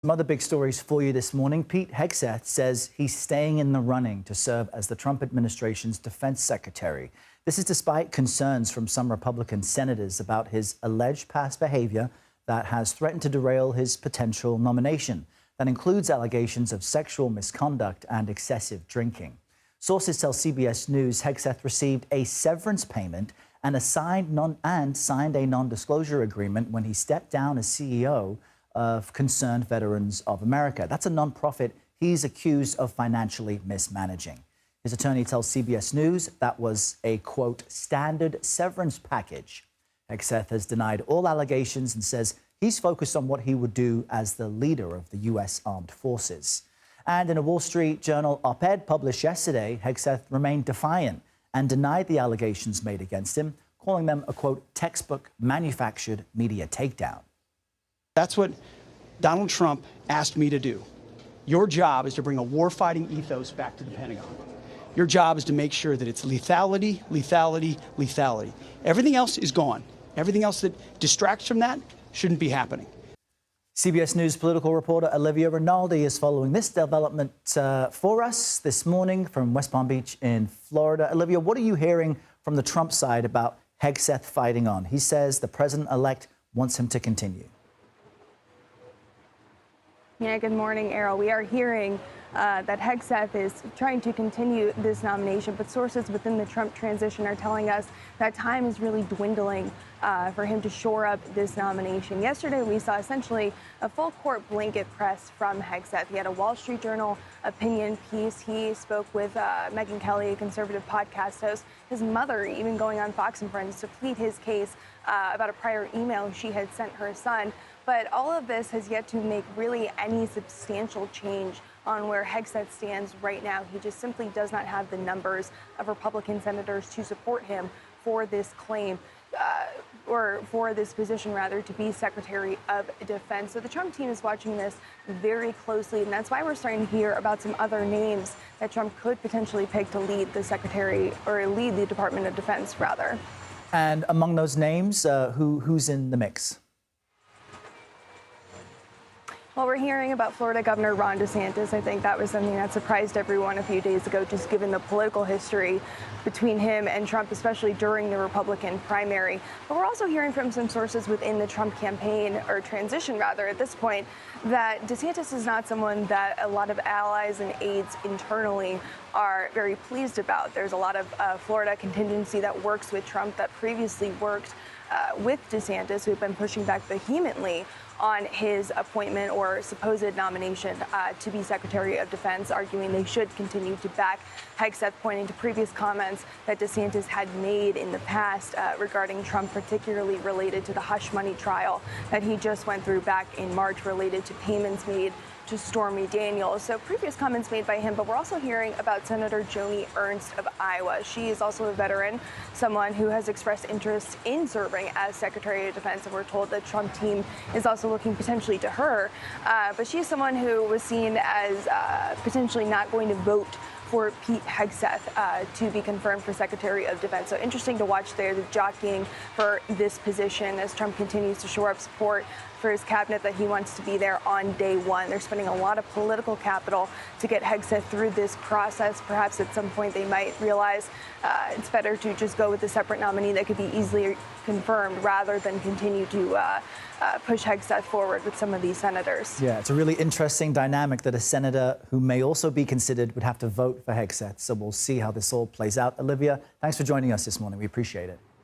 Some other big stories for you this morning. Pete Hegseth says he's staying in the running to serve as the Trump administration's defense secretary. This is despite concerns from some Republican senators about his alleged past behavior that has threatened to derail his potential nomination. That includes allegations of sexual misconduct and excessive drinking. Sources tell CBS News Hegseth received a severance payment and signed a non-disclosure agreement when he stepped down as CEO of Concerned Veterans of America. That's a nonprofit he's accused of financially mismanaging. His attorney tells CBS News that was a, quote, standard severance package. Hegseth has denied all allegations and says he's focused on what he would do as the leader of the U.S. Armed Forces. And in a Wall Street Journal op-ed published yesterday, Hegseth remained defiant and denied the allegations made against him, calling them a, quote, textbook manufactured media takedown. That's what Donald Trump asked me to do. Your job is to bring a war-fighting ethos back to the Pentagon. Your job is to make sure that it's lethality, lethality, lethality. Everything else is gone. Everything else that distracts from that shouldn't be happening. CBS News political reporter Olivia Rinaldi is following this development for us this morning from West Palm Beach in Florida. Olivia, what are you hearing from the Trump side about Hegseth fighting on? He says the president-elect wants him to continue. Yeah, good morning, Errol. We are hearing that Hegseth is trying to continue this nomination, but sources within the Trump transition are telling us that time is really dwindling for him to shore up this nomination. Yesterday, we saw essentially a full-court blanket press from Hegseth. He had a Wall Street Journal opinion piece. He spoke with Megyn Kelly, a conservative podcast host, his mother even going on Fox and Friends to plead his case about a prior email she had sent her son. But all of this has yet to make really any substantial change on where Hegseth stands right now. He just simply does not have the numbers of Republican senators to support him for this claim, or for this position, rather, to be Secretary of Defense. So the Trump team is watching this very closely, and that's why we're starting to hear about some other names that Trump could potentially pick to lead the Secretary, or lead the Department of Defense, rather. And among those names, who's in the mix? Well, we're hearing about Florida Governor Ron DeSantis. I think that was something that surprised everyone a few days ago, just given the political history between him and Trump, especially during the Republican primary. But we're also hearing from some sources within the Trump campaign, or transition rather, at this point, that DeSantis is not someone that a lot of allies and aides internally are very pleased about. There's a lot of Florida contingency that works with Trump that previously worked with DeSantis, who've been pushing back vehemently on his appointment or supposed nomination to be Secretary of Defense, arguing they should continue to back Hegseth, pointing to previous comments that DeSantis had made in the past regarding Trump, particularly related to the hush money trial that he just went through back in March related to payments made to Stormy Daniels. So previous comments made by him, but we're also hearing about Senator Joni Ernst of Iowa. She is also a veteran, someone who has expressed interest in serving as Secretary of Defense, and we're told the Trump team is also looking potentially to her. But she's someone who was seen as potentially not going to vote for Pete Hegseth to be confirmed for Secretary of Defense. So interesting to watch there, the jockeying for this position as Trump continues to shore up support for his cabinet that he wants to be there on day one. They're spending a lot of political capital to get Hegseth through this process. Perhaps at some point they might realize it's better to just go with a separate nominee that could be easily confirmed rather than continue to push Hegseth forward with some of these senators. Yeah, it's a really interesting dynamic that a senator who may also be considered would have to vote for Hegseth. So we'll see how this all plays out. Olivia, thanks for joining us this morning. We appreciate it.